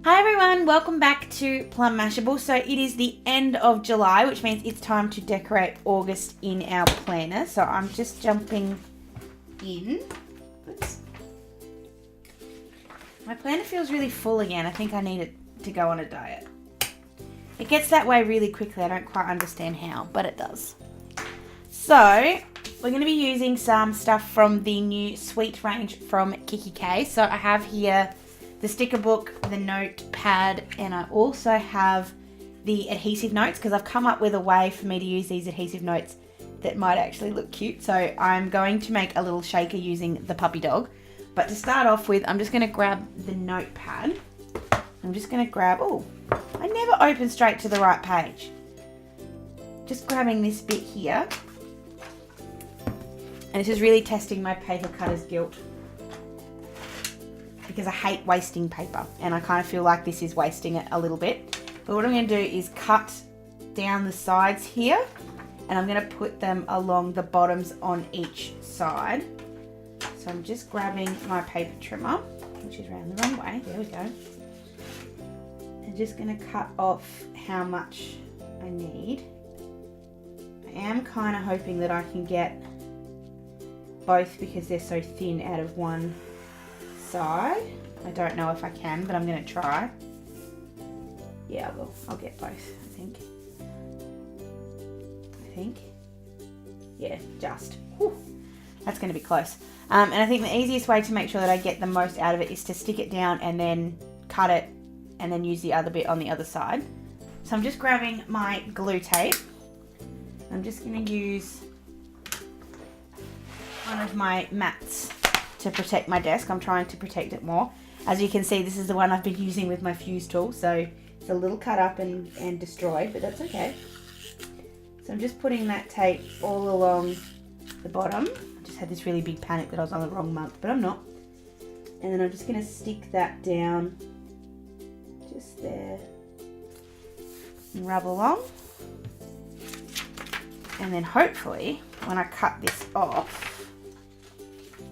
Hi everyone, welcome back to Plum Mashable. So it is the end of July, which means it's time to decorate August in our planner. So I'm just jumping in. Oops. My planner feels really full again. I think I need it to go on a diet. It gets that way really quickly. I don't quite understand how, but it does. So we're going to be using some stuff from the new Sweet range from Kikki.k. So I have here the sticker book, the notepad, and I also have the adhesive notes because I've come up with a way for me to use these adhesive notes that might actually look cute. So I'm going to make a little shaker using the puppy dog. But to start off with, I'm just going to grab the notepad. I'm just going to grab, oh, I never open straight to the right page. Just grabbing this bit here. And this is really testing my paper cutter's guilt, because I hate wasting paper and I kind of feel like this is wasting it a little bit. But what I'm going to do is cut down the sides here, and I'm going to put them along the bottoms on each side. So I'm just grabbing my paper trimmer, which is round the wrong way. There we go. I'm just going to cut off how much I need. I am kind of hoping that I can get both because they're so thin out of one side. I don't know if I can, but I'm going to try. Yeah, I will. I'll get both, I think. Yeah, just. Whew. That's going to be close. And I think the easiest way to make sure that I get the most out of it is to stick it down and then cut it and then use the other bit on the other side. So I'm just grabbing my glue tape. I'm just going to use one of my mats to protect my desk. I'm trying to protect it more. As you can see, this is the one I've been using with my fuse tool, so it's a little cut up and destroyed, but that's okay. So I'm just putting that tape all along the bottom. I just had this really big panic that I was on the wrong month, but I'm not. And then I'm just going to stick that down just there and rub along. And then hopefully when I cut this off,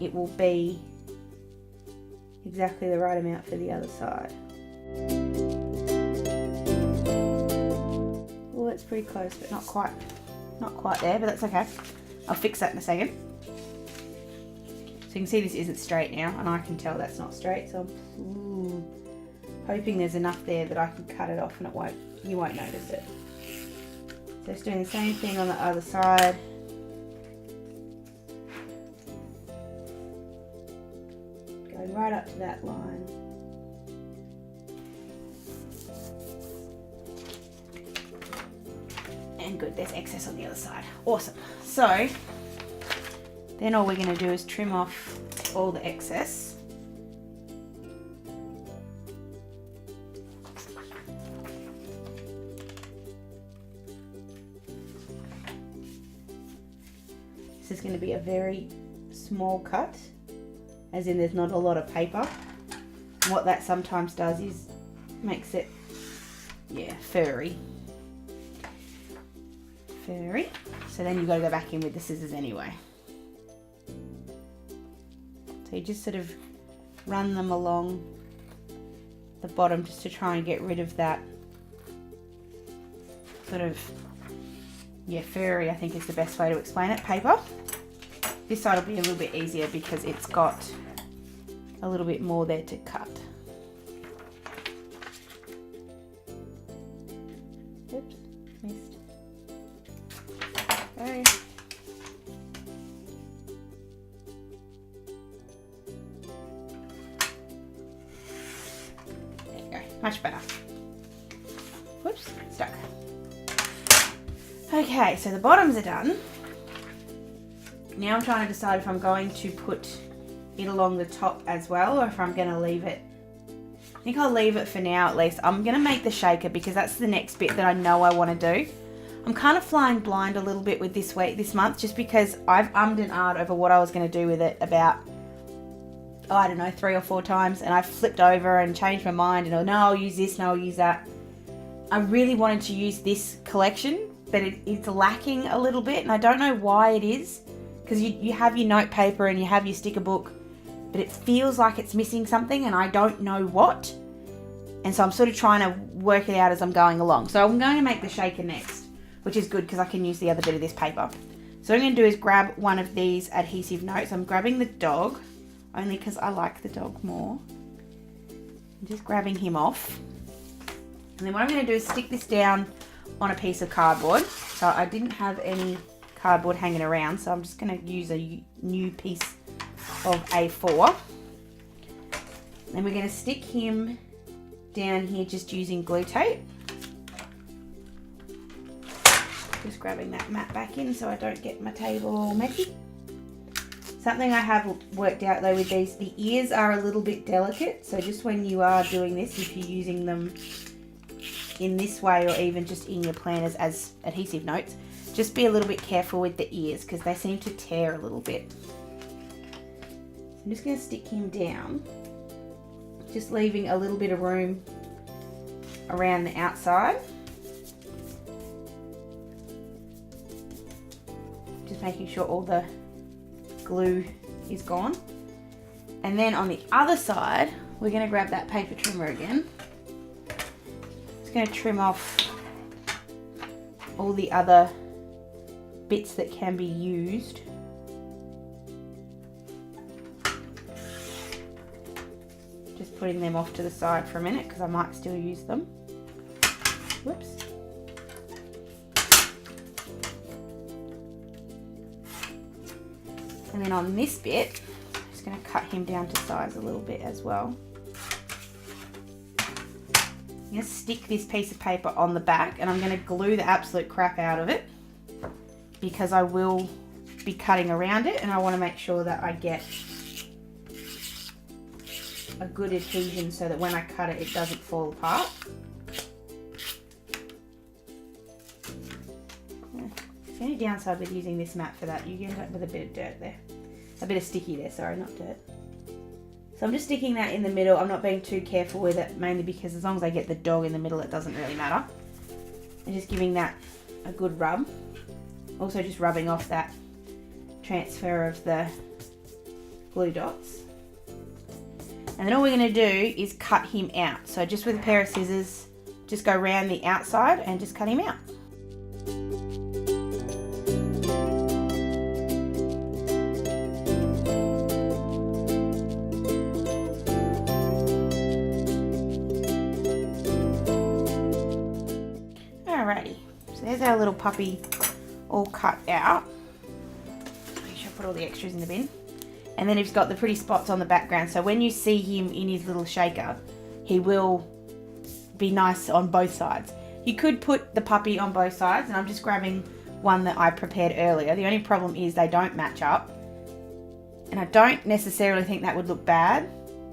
it will be exactly the right amount for the other side. Well, that's pretty close, but not quite there, but that's okay. I'll fix that in a second. So you can see this isn't straight now, and I can tell that's not straight, so I'm hoping there's enough there that I can cut it off and you won't notice it. So just doing the same thing on the other side. Going right up to that line. And good, there's excess on the other side. Awesome. So then all we're going to do is trim off all the excess. This is going to be a very small cut, as in there's not a lot of paper. What that sometimes does is makes it, yeah, furry. So then you've got to go back in with the scissors anyway. So you just sort of run them along the bottom just to try and get rid of that sort of, yeah, furry, I think is the best way to explain it, paper. This side will be a little bit easier because it's got a little bit more there to cut. Oops, missed. Okay. There you go, much better. Whoops, stuck. Okay, so the bottoms are done. Now I'm trying to decide if I'm going to put it along the top as well, or if I'm going to leave it. I think I'll leave it for now at least. I'm going to make the shaker because that's the next bit that I know I want to do. I'm kind of flying blind a little bit with this month, just because I've ummed and ahed over what I was going to do with it about, oh, I don't know, 3 or 4 times, and I've flipped over and changed my mind and, oh, no, I'll use this, no, I'll use that. I really wanted to use this collection, but it's lacking a little bit, and I don't know why it is, because you have your note paper and you have your sticker book, but it feels like it's missing something and I don't know what. And so I'm sort of trying to work it out as I'm going along. So I'm going to make the shaker next, which is good because I can use the other bit of this paper. So what I'm going to do is grab one of these adhesive notes. I'm grabbing the dog, only because I like the dog more. I'm just grabbing him off. And then what I'm going to do is stick this down on a piece of cardboard. So I didn't have any cardboard hanging around, so I'm just going to use a new piece of A4. Then we're going to stick him down here just using glue tape. Just grabbing that mat back in so I don't get my table all messy. Something I have worked out though with these, the ears are a little bit delicate, so just when you are doing this, if you're using them in this way or even just in your planners as adhesive notes, just be a little bit careful with the ears because they seem to tear a little bit. So I'm just going to stick him down, just leaving a little bit of room around the outside. Just making sure all the glue is gone. And then on the other side, we're going to grab that paper trimmer again. Just going to trim off all the other bits that can be used. Just putting them off to the side for a minute because I might still use them. Whoops. And then on this bit, I'm just going to cut him down to size a little bit as well. I'm going to stick this piece of paper on the back and I'm going to glue the absolute crap out of it because I will be cutting around it and I want to make sure that I get a good adhesion so that when I cut it, it doesn't fall apart. The only downside with using this mat for that, you end up with a bit of dirt there. A bit of sticky there, sorry, not dirt. So I'm just sticking that in the middle. I'm not being too careful with it, mainly because as long as I get the dog in the middle, it doesn't really matter. And just giving that a good rub. Also just rubbing off that transfer of the glue dots. And then all we're going to do is cut him out. So just with a pair of scissors, just go around the outside and just cut him out. Alrighty, so there's our little puppy all cut out. Make sure I put all the extras in the bin. And then he's got the pretty spots on the background, so when you see him in his little shaker, he will be nice on both sides. You could put the puppy on both sides, and I'm just grabbing one that I prepared earlier. The only problem is they don't match up, and I don't necessarily think that would look bad,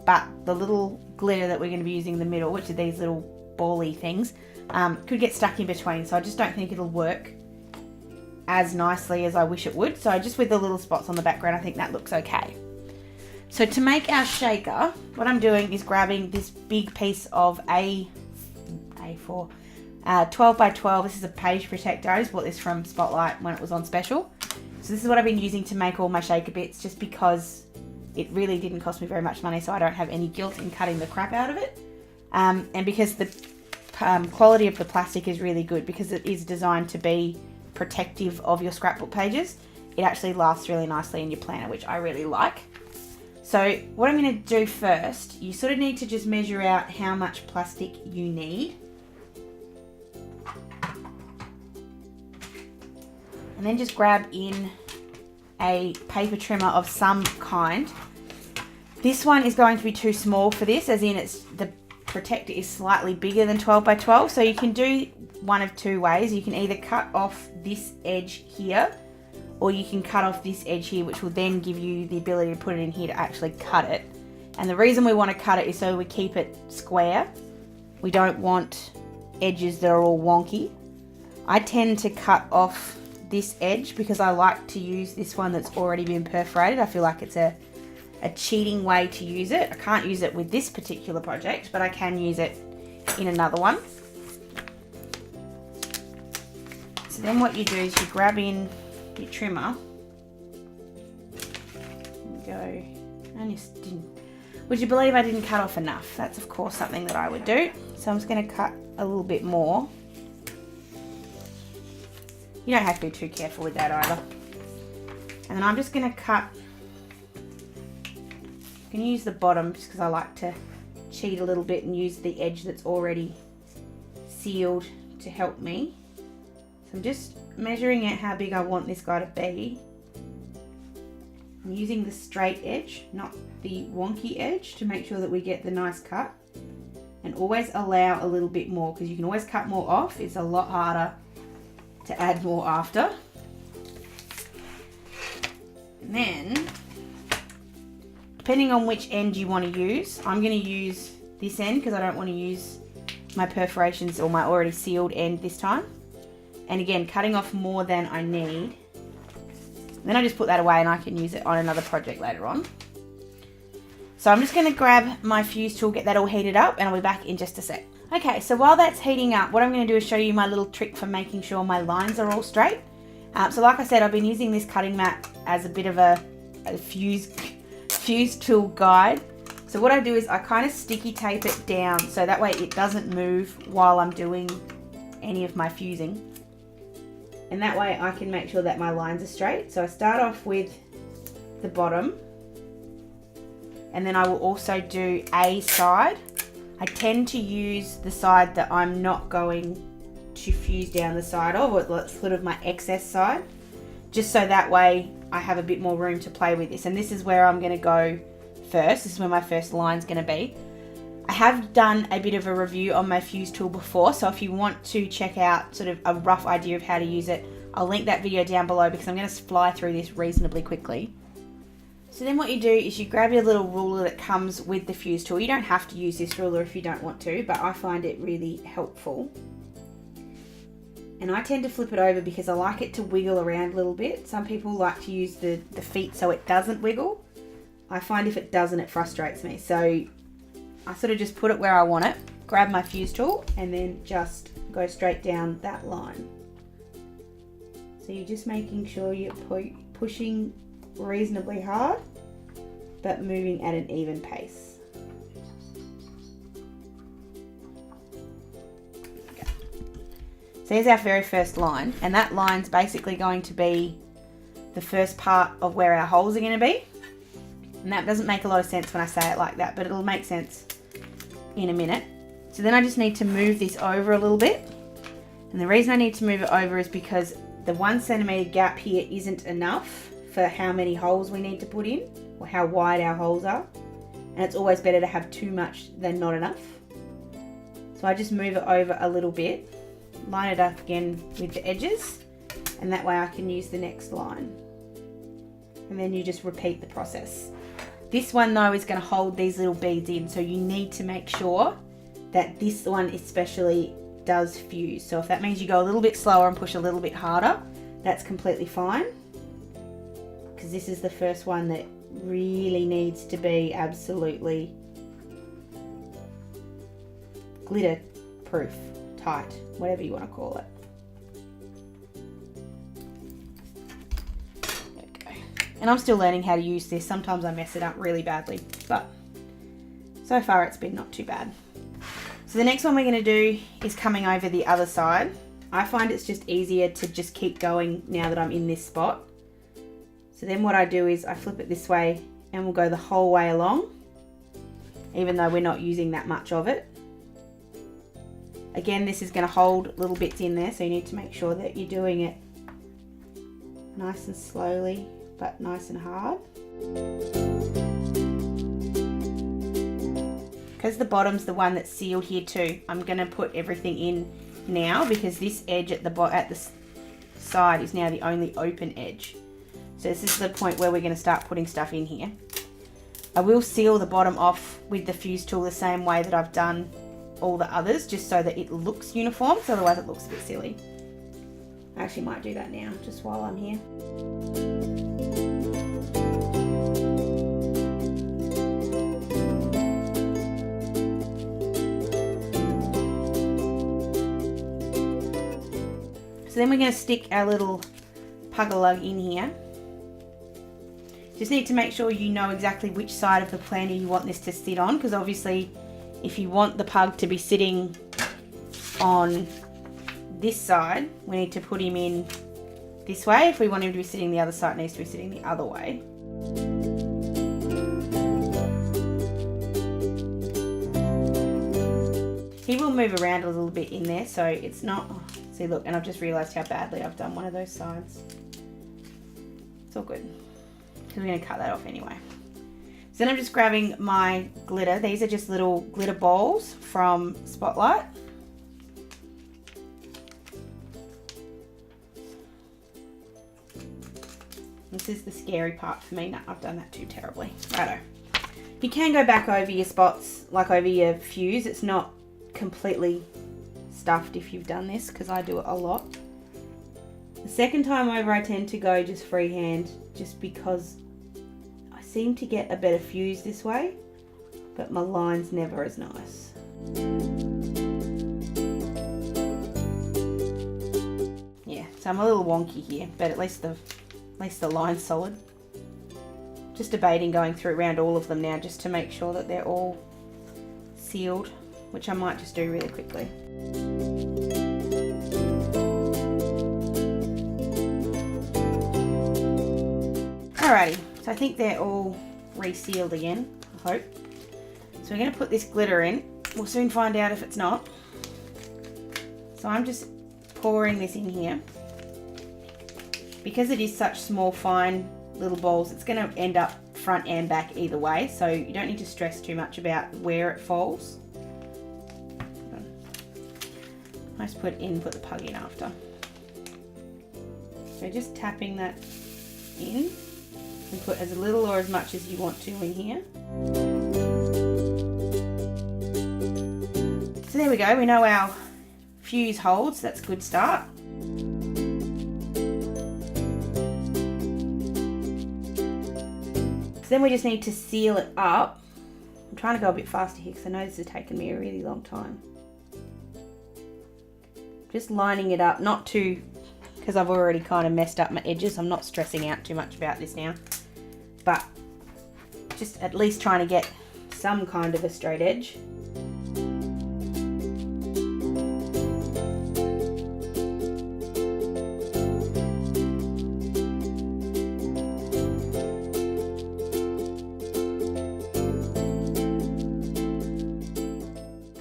but the little glitter that we're going to be using in the middle, which are these little bally things, could get stuck in between, so I just don't think it'll work as nicely as I wish it would. So just with the little spots on the background, I think that looks okay. So to make our shaker, what I'm doing is grabbing this big piece of A4, 12 by 12. This is a page protector. I just bought this from Spotlight when it was on special. So this is what I've been using to make all my shaker bits, just because it really didn't cost me very much money, so I don't have any guilt in cutting the crap out of it. And because the quality of the plastic is really good, because it is designed to be protective of your scrapbook pages, it actually lasts really nicely in your planner, which I really like. So what I'm going to do first, you sort of need to just measure out how much plastic you need. And then just grab in a paper trimmer of some kind. This one is going to be too small for this, as in the protector is slightly bigger than 12 by 12, so you can do one of two ways. You can either cut off this edge here, or you can cut off this edge here, which will then give you the ability to put it in here to actually cut it. And the reason we want to cut it is so we keep it square. We don't want edges that are all wonky. I tend to cut off this edge because I like to use this one that's already been perforated. I feel like it's a cheating way to use it. I can't use it with this particular project, but I can use it in another one. So then what you do is you grab in your trimmer and go, Would you believe I didn't cut off enough? That's of course something that I would do. So I'm just going to cut a little bit more. You don't have to be too careful with that either. And then I'm just going to cut, I'm going to use the bottom just because I like to cheat a little bit and use the edge that's already sealed to help me. So I'm just measuring out how big I want this guy to be. I'm using the straight edge, not the wonky edge, to make sure that we get the nice cut. And always allow a little bit more, because you can always cut more off. It's a lot harder to add more after. And then, depending on which end you want to use, I'm going to use this end because I don't want to use my perforations or my already sealed end this time. And again, cutting off more than I need. Then I just put that away and I can use it on another project later on. So I'm just going to grab my fuse tool, get that all heated up, and I'll be back in just a sec. Okay, so while that's heating up, what I'm going to do is show you my little trick for making sure my lines are all straight. So like I said, I've been using this cutting mat as a bit of a fuse tool guide. So what I do is I kind of sticky tape it down so that way it doesn't move while I'm doing any of my fusing. And that way I can make sure that my lines are straight. So I start off with the bottom, and then I will also do a side. I tend to use the side that I'm not going to fuse down the side of, or sort of my excess side, just so that way I have a bit more room to play with this. And this is where I'm going to go first. This is where my first line's going to be. I have done a bit of a review on my fuse tool before, so if you want to check out sort of a rough idea of how to use it, I'll link that video down below because I'm going to fly through this reasonably quickly. So then what you do is you grab your little ruler that comes with the fuse tool. You don't have to use this ruler if you don't want to, but I find it really helpful. And I tend to flip it over because I like it to wiggle around a little bit. Some people like to use the feet so it doesn't wiggle. I find if it doesn't, it frustrates me. So I sort of just put it where I want it, grab my fuse tool, and then just go straight down that line. So you're just making sure you're pushing reasonably hard, but moving at an even pace. Okay. So here's our very first line, and that line's basically going to be the first part of where our holes are going to be. And that doesn't make a lot of sense when I say it like that, but it'll make sense in a minute. So then I just need to move this over a little bit. And the reason I need to move it over is because the 1 centimeter gap here isn't enough for how many holes we need to put in, or how wide our holes are. And it's always better to have too much than not enough. So I just move it over a little bit, line it up again with the edges, and that way I can use the next line. And then you just repeat the process. This one though is going to hold these little beads in, so you need to make sure that this one especially does fuse. So if that means you go a little bit slower and push a little bit harder, that's completely fine, because this is the first one that really needs to be absolutely glitter proof, tight, whatever you want to call it. And I'm still learning how to use this. Sometimes I mess it up really badly, but so far it's been not too bad. So the next one we're going to do is coming over the other side. I find it's just easier to just keep going now that I'm in this spot. So then what I do is I flip it this way and we'll go the whole way along, even though we're not using that much of it. Again, this is going to hold little bits in there, so you need to make sure that you're doing it nice and slowly, but nice and hard. Because the bottom's the one that's sealed here too, I'm going to put everything in now, because this edge at the side is now the only open edge. So this is the point where we're going to start putting stuff in here. I will seal the bottom off with the fuse tool the same way that I've done all the others, just so that it looks uniform, so otherwise it looks a bit silly. I actually might do that now, just while I'm here. So then we're going to stick our little pug-a-lug in here. Just need to make sure you know exactly which side of the planner you want this to sit on, because obviously if you want the pug to be sitting on this side, we need to put him in this way. If we want him to be sitting the other side, it needs to be sitting the other way. He will move around a little bit in there, so it's not, oh, see look, and I've just realised how badly I've done one of those sides. It's all good, because we're going to cut that off anyway. So then I'm just grabbing my glitter. These are just little glitter balls from Spotlight. This is the scary part for me. No, I've done that too terribly. Righto. You can go back over your spots, like over your fuse. It's not completely stuffed if you've done this, because I do it a lot. The second time over I tend to go just freehand, just because I seem to get a better fuse this way, but my line's never as nice. Yeah, so I'm a little wonky here, but at least the line's solid. Just debating going through around all of them now, just to make sure that they're all sealed, which I might just do really quickly. Alrighty, so I think they're all resealed again, I hope. So we're going to put this glitter in. We'll soon find out if it's not. So I'm just pouring this in here. Because it is such small, fine little balls, it's going to end up front and back either way, so you don't need to stress too much about where it falls. I just put the pug in after. So just tapping that in. And put as little or as much as you want to in here. So there we go, we know our fuse holds, that's a good start. So then we just need to seal it up. I'm trying to go a bit faster here because I know this has taken me a really long time. Just lining it up, not too, because I've already kind of messed up my edges. I'm not stressing out too much about this now. But just at least trying to get some kind of a straight edge.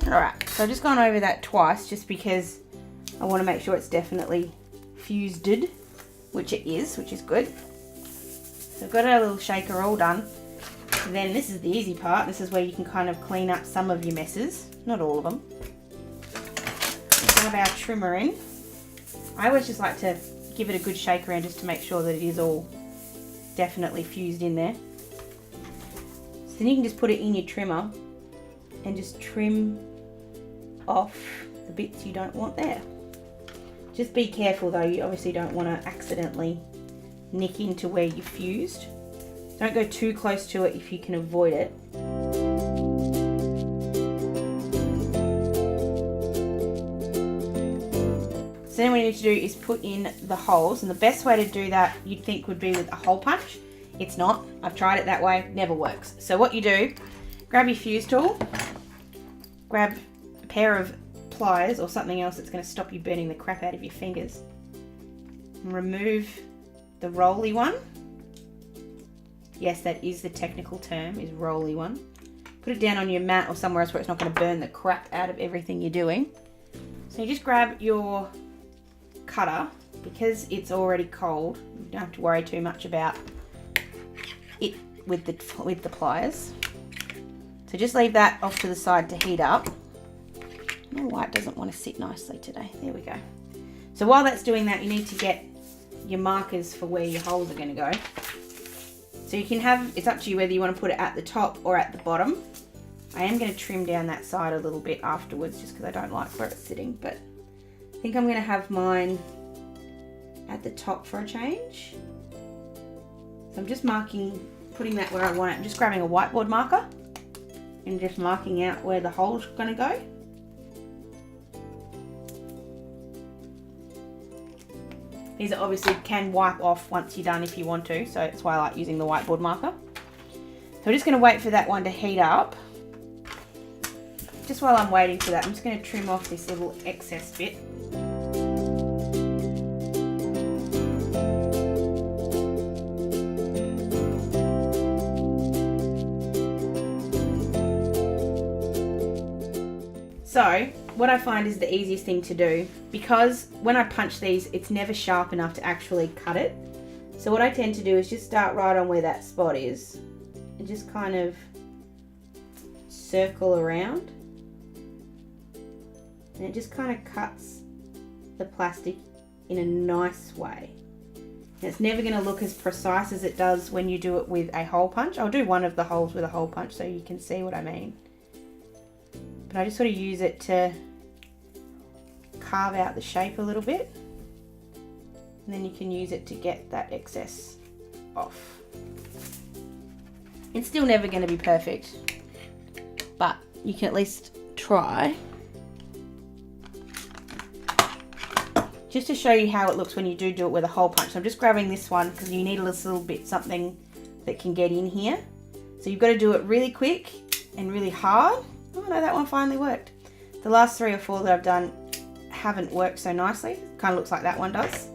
Alright, so I've just gone over that twice just because I want to make sure it's definitely fused, which it is, which is good. So I've got our little shaker all done. And then this is the easy part. This is where you can kind of clean up some of your messes. Not all of them. Let's have our trimmer in. I always just like to give it a good shake around just to make sure that it is all definitely fused in there. So then you can just put it in your trimmer and just trim off the bits you don't want there. Just be careful though, you obviously don't want to accidentally nick into where you fused. Don't go too close to it if you can avoid it. So then what you need to do is put in the holes, and the best way to do that you'd think would be with a hole punch. It's not. I've tried it that way, never works. So what you do, grab your fuse tool, grab a pair of pliers or something else that's going to stop you burning the crap out of your fingers, and remove the rolly one. Yes, that is the technical term, is rolly one. Put it down on your mat or somewhere else where it's not going to burn the crap out of everything you're doing. So you just grab your cutter. Because it's already cold, you don't have to worry too much about it with the pliers. So just leave that off to the side to heat up. I don't know why it doesn't want to sit nicely today. There we go. So while that's doing that, you need to get your markers for where your holes are going to go. So you can have, it's up to you whether you want to put it at the top or at the bottom. I am going to trim down that side a little bit afterwards just because I don't like where it's sitting, but I think I'm going to have mine at the top for a change. So I'm just putting that where I want it. I'm just grabbing a whiteboard marker and just marking out where the hole's going to go. These are obviously can wipe off once you're done if you want to, so that's why I like using the whiteboard marker. So we're just going to wait for that one to heat up. Just while I'm waiting for that, I'm just going to trim off this little excess bit. So what I find is the easiest thing to do, because when I punch these, it's never sharp enough to actually cut it. So what I tend to do is just start right on where that spot is and just kind of circle around. And it just kind of cuts the plastic in a nice way. And it's never going to look as precise as it does when you do it with a hole punch. I'll do one of the holes with a hole punch so you can see what I mean. But I just sort of use it to carve out the shape a little bit. And then you can use it to get that excess off. It's still never going to be perfect, but you can at least try. Just to show you how it looks when you do it with a hole punch. So I'm just grabbing this one because you need a little bit something that can get in here. So you've got to do it really quick and really hard. Oh no, that one finally worked. The last 3 or 4 that I've done haven't worked so nicely. Kind of looks like that one does.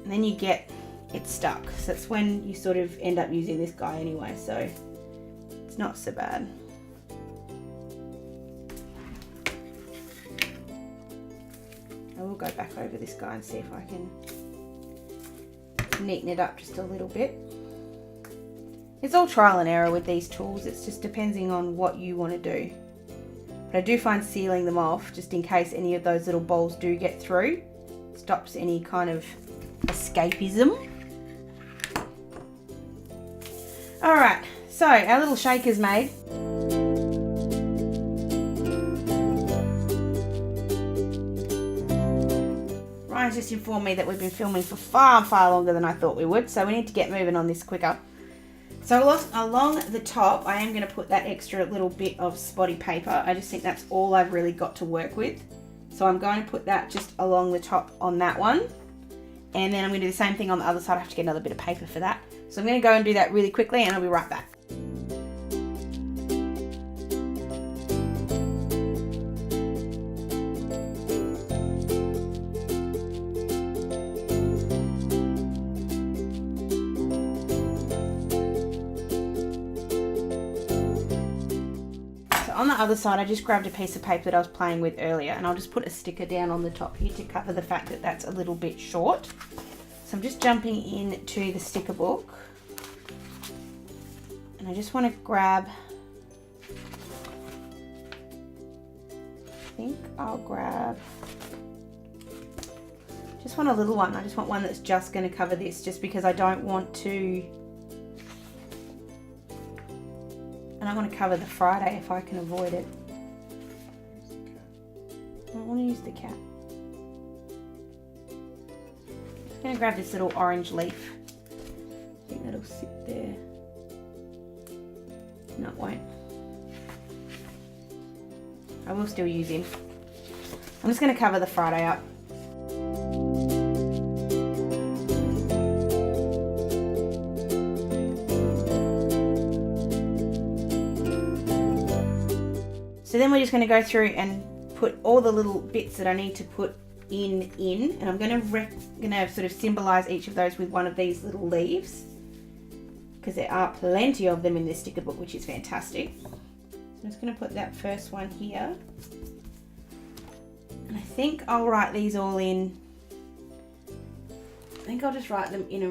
And then you get it stuck. So that's when you sort of end up using this guy anyway. So it's not so bad. I will go back over this guy and see if I can neaten it up just a little bit. It's all trial and error with these tools. It's just depending on what you want to do. But I do find sealing them off, just in case any of those little balls do get through, stops any kind of escapism. Alright, so our little shaker's made. Ryan's just informed me that we've been filming for far, far longer than I thought we would, so we need to get moving on this quicker. So along the top, I am going to put that extra little bit of spotty paper. I just think that's all I've really got to work with. So I'm going to put that just along the top on that one. And then I'm going to do the same thing on the other side. I have to get another bit of paper for that. So I'm going to go and do that really quickly and I'll be right back. On the other side, I just grabbed a piece of paper that I was playing with earlier, and I'll just put a sticker down on the top here to cover the fact that that's a little bit short. So I'm just jumping into the sticker book, and I just want to grab, I think I'll grab, just want a little one. I just want one that's just going to cover this, just because I don't want to, and I want to cover the Friday if I can avoid it. I want to use the cap. I'm just going to grab this little orange leaf. I think that'll sit there. No, it won't. I will still use him. I'm just going to cover the Friday up. So then we're just going to go through and put all the little bits that I need to put in, and I'm going to sort of symbolize each of those with one of these little leaves, because there are plenty of them in this sticker book, which is fantastic. So I'm just going to put that first one here, and I think I'll write these all in. I think I'll just write them in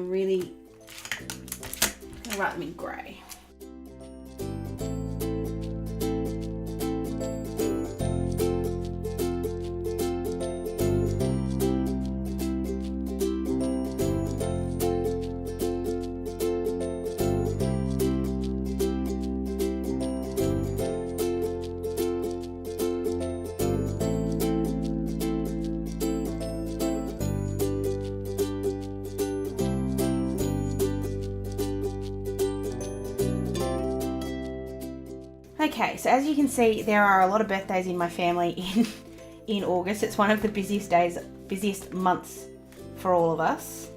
I'll write them in grey. Okay, so as you can see, there are a lot of birthdays in my family in August. It's one of the busiest months for all of us.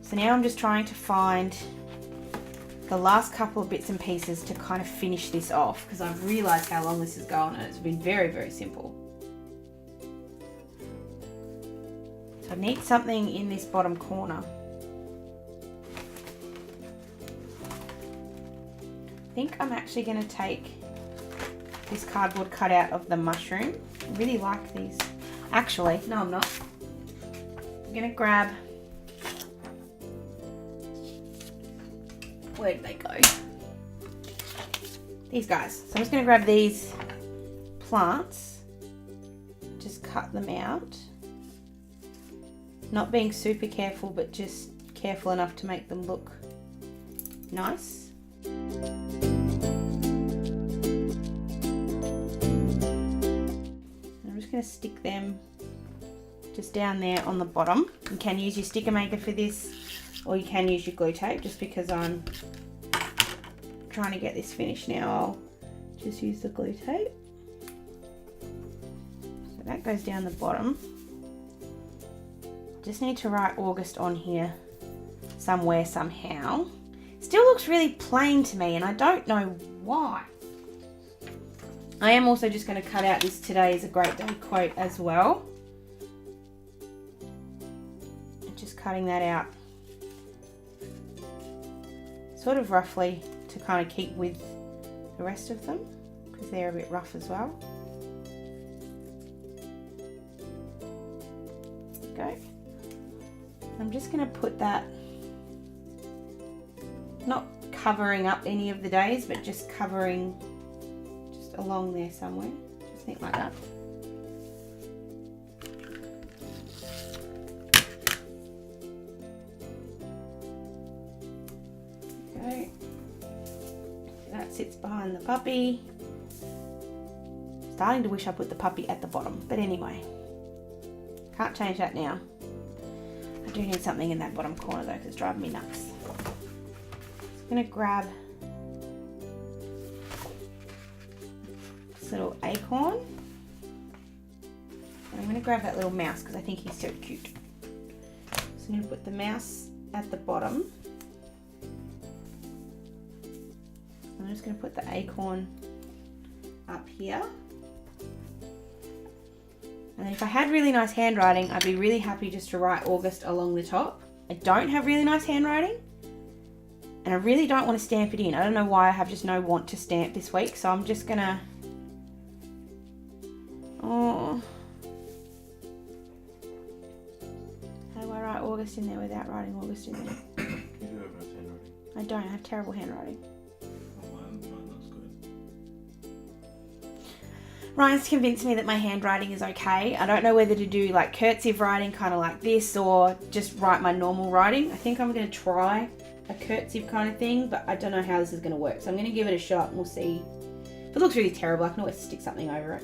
So now I'm just trying to find the last couple of bits and pieces to kind of finish this off, because I've realised how long this is going and it's been very, very simple. So I need something in this bottom corner. I think I'm actually going to take this cardboard cutout of the mushroom. I really like these. Actually, no I'm not. I'm going to grab... Where'd they go? These guys. So I'm just going to grab these plants. Just cut them out. Not being super careful, but just careful enough to make them look nice. I'm just going to stick them just down there on the bottom. You can use your sticker maker for this, or you can use your glue tape. Just because I'm trying to get this finished now, I'll just use the glue tape. So that goes down the bottom. Just need to write August on here somewhere, somehow. Still looks really plain to me, and I don't know why. I am also just going to cut out this "Today is a great day" quote as well. Just cutting that out sort of roughly to kind of keep with the rest of them, because they're a bit rough as well. There we go. I'm just going to put that, not covering up any of the days, but just covering just along there somewhere. Just think like that. Okay. That sits behind the puppy. Starting to wish I put the puppy at the bottom, but anyway, can't change that now. I do need something in that bottom corner though, because it's driving me nuts. I'm going to grab this little acorn. And I'm going to grab that little mouse because I think he's so cute. So I'm going to put the mouse at the bottom. I'm just going to put the acorn up here. And then if I had really nice handwriting, I'd be really happy just to write August along the top. I don't have really nice handwriting, and I really don't want to stamp it in. I don't know why, I have just no want to stamp this week, so I'm just gonna... Oh. How do I write August in there without writing August in there? You do have nice handwriting. I don't, I have terrible handwriting. Ryan's convinced me that my handwriting is okay. I don't know whether to do like cursive writing, kind of like this, or just write my normal writing. I think I'm going to try a cursive kind of thing, but I don't know how this is going to work. So I'm going to give it a shot and we'll see. If it looks really terrible, I can always stick something over it.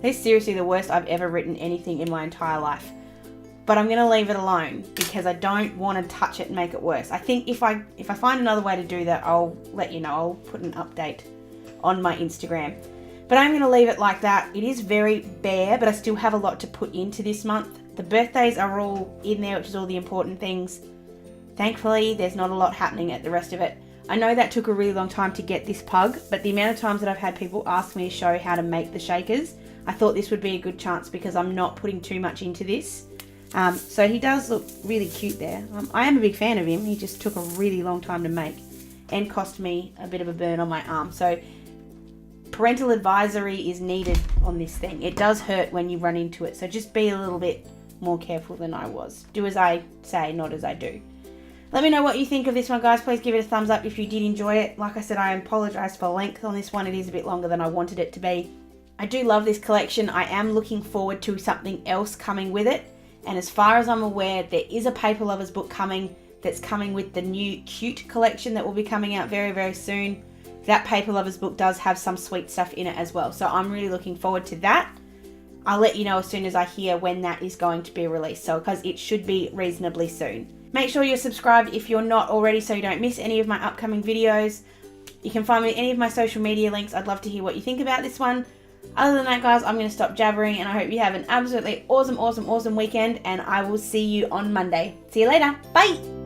This is seriously the worst I've ever written anything in my entire life. But I'm going to leave it alone because I don't want to touch it and make it worse. I think if I find another way to do that, I'll let you know. I'll put an update on my Instagram. But I'm going to leave it like that. It is very bare, but I still have a lot to put into this month. The birthdays are all in there, which is all the important things. Thankfully, there's not a lot happening at the rest of it. I know that took a really long time to get this pug, but the amount of times that I've had people ask me to show how to make the shakers, I thought this would be a good chance because I'm not putting too much into this. So he does look really cute there. I am a big fan of him. He just took a really long time to make and cost me a bit of a burn on my arm. So parental advisory is needed on this thing. It does hurt when you run into it. So just be a little bit more careful than I was. Do as I say, not as I do. Let me know what you think of this one, guys. Please give it a thumbs up if you did enjoy it. Like I said, I apologise for length on this one. It is a bit longer than I wanted it to be. I do love this collection. I am looking forward to something else coming with it. And as far as I'm aware, there is a Paper Lovers book coming that's coming with the new Cute collection that will be coming out very, very soon. That Paper Lovers book does have some sweet stuff in it as well. So I'm really looking forward to that. I'll let you know as soon as I hear when that is going to be released. So because it should be reasonably soon. Make sure you're subscribed if you're not already so you don't miss any of my upcoming videos. You can find me any of my social media links. I'd love to hear what you think about this one. Other than that, guys, I'm going to stop jabbering, and I hope you have an absolutely awesome weekend, and I will see you on Monday. See you later. Bye!